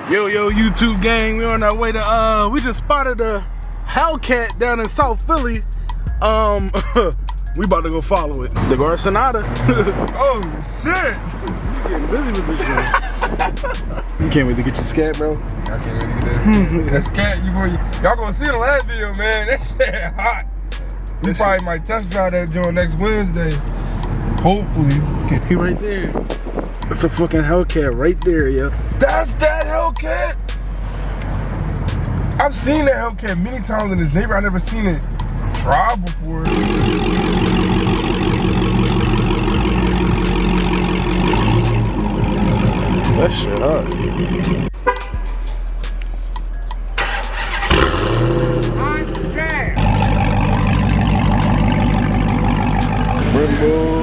Yo, YouTube gang, we're on our way to, we just spotted a Hellcat down in South Philly. We about to go follow it. The Garcinata. Oh, shit. You getting busy with this shit. You can't wait to get your scat, bro. I can't wait to get that scat. That scat, y'all gonna see it on that video, man. That shit hot. We probably might test drive that joint next Wednesday. Hopefully. He right there. It's a fucking Hellcat right there, yo. That's that Hellcat? I've seen that Hellcat many times in this neighborhood. I've never seen it drive before. That shit hot. Rainbow.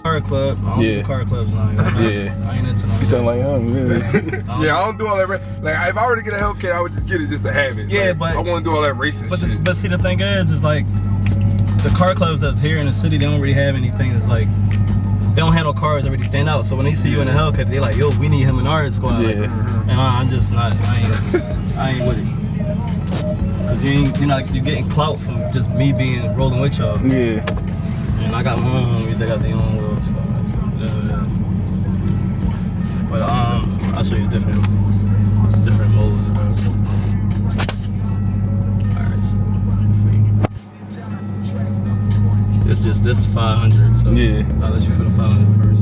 Car club. I don't do car clubs now. Yeah. I ain't into no. You sound like him, really. Yeah, I don't do all that. Like, if I were to get a Hellcat, I would just get it just to have it. Yeah, like, but I want to do all that racing shit. But see, the thing is like the car clubs that's here in the city, they don't really have anything that's like. They don't have no cars that really stand out. So when they see you in a Hellcat, they like, yo, we need him in our squad. Yeah. Like, and I'm just not. I ain't with it. Cause you're getting clout from just me being rolling with y'all. Yeah. And I got my own homies, they got their own little stuff. But I'll show you different modes. Alright, so let's see. This is 500, so yeah. I'll let you put a 500 first.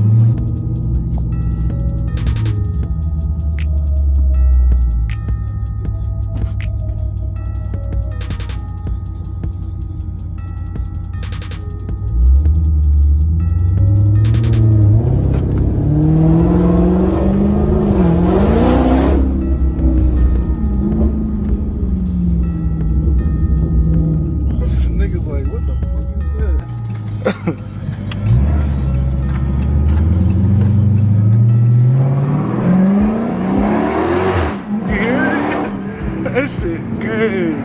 That shit crazy.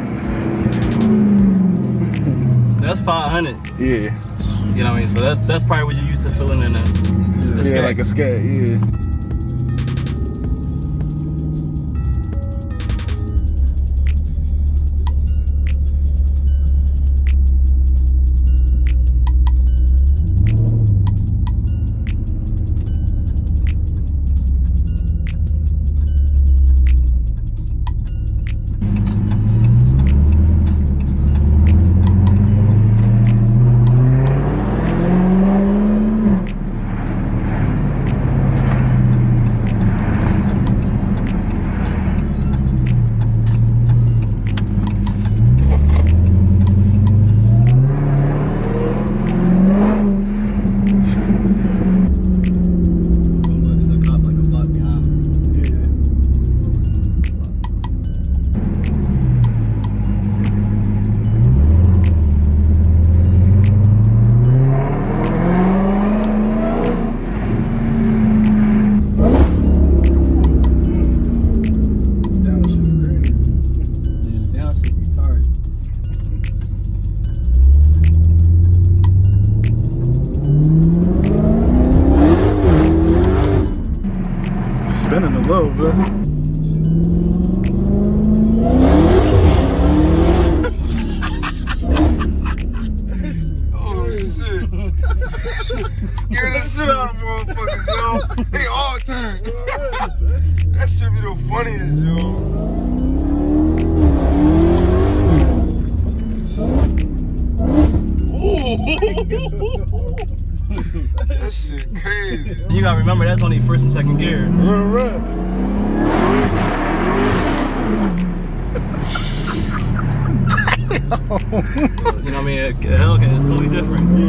That's 500. Yeah. You know what I mean? So that's probably what you used to feeling in the yeah, like a scat, yeah. Spinning a little bit. Oh shit. Scared the shit out of motherfuckers, yo. They all turn. That shit be the funniest, yo. Ooh. That shit crazy. You gotta remember that's only first and second gear. Right. You know what I mean? A Hellcat is totally different. Yeah.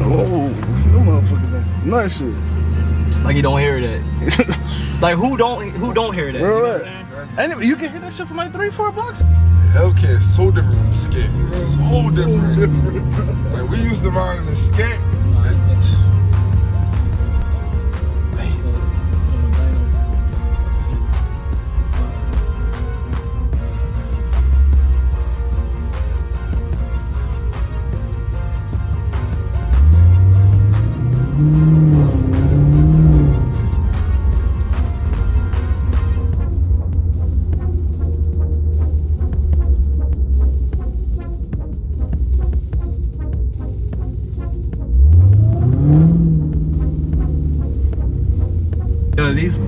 Oh, them motherfuckers on some nice shit. Like you don't hear that. Like who don't hear that? You know what I'm saying? Anyway, you can hear that shit from like 3-4 blocks. Hellcat is so different from Skate. So different. Like we used to ride in the Skate.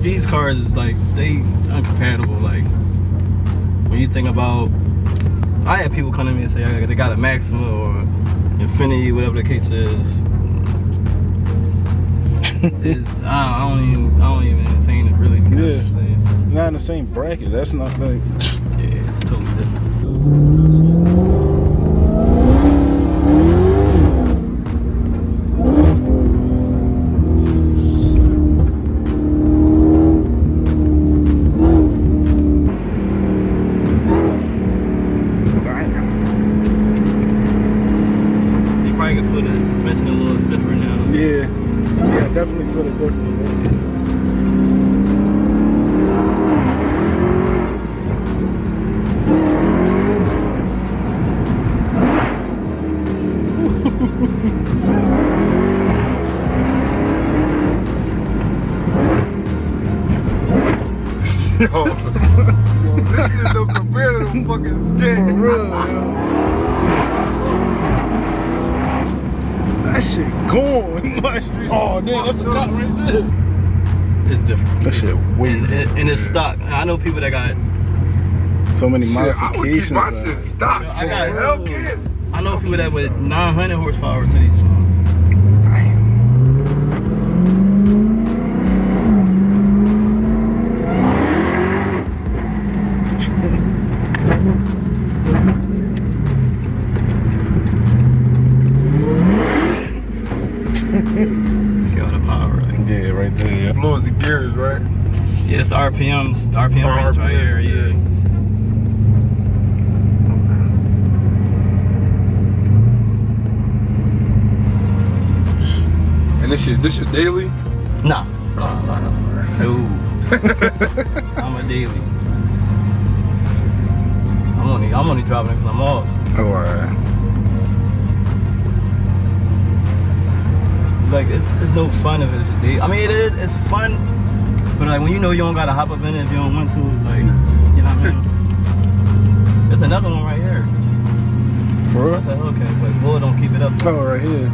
These cars is like they uncompatible. Like when you think about, I had people come to me and say they got a Maxima or Infinity, whatever the case is. I don't even entertain it really. Yeah, not in the same bracket. That's not like. Yeah, it's totally different. Definitely feel it differently. Yo, this shit don't compare to the fucking Skate. For real, yo. That shit gone. Oh, damn, that's a cop right there. It's different. That shit weird. And it's stock. I know people that got so many shit, modifications. I would keep my shit stock. I got Hellcat. I know people that with 900 horsepower to these songs. See all the power, right? Yeah, right there. Yeah. Blows the gears, right? Yeah, it's the RPMs. The RPM range right here. Yeah. And this shit daily? Nah. No. I'm a daily. I'm only driving it because I'm off. Oh, alright. Like it's no fun if it's a day. I mean it's fun, but like when you know you don't gotta hop up in it if you don't want to, it's like, you know what I mean? There's another one right here. For real? That's a Hellcat, but boy don't keep it up. Oh, right here.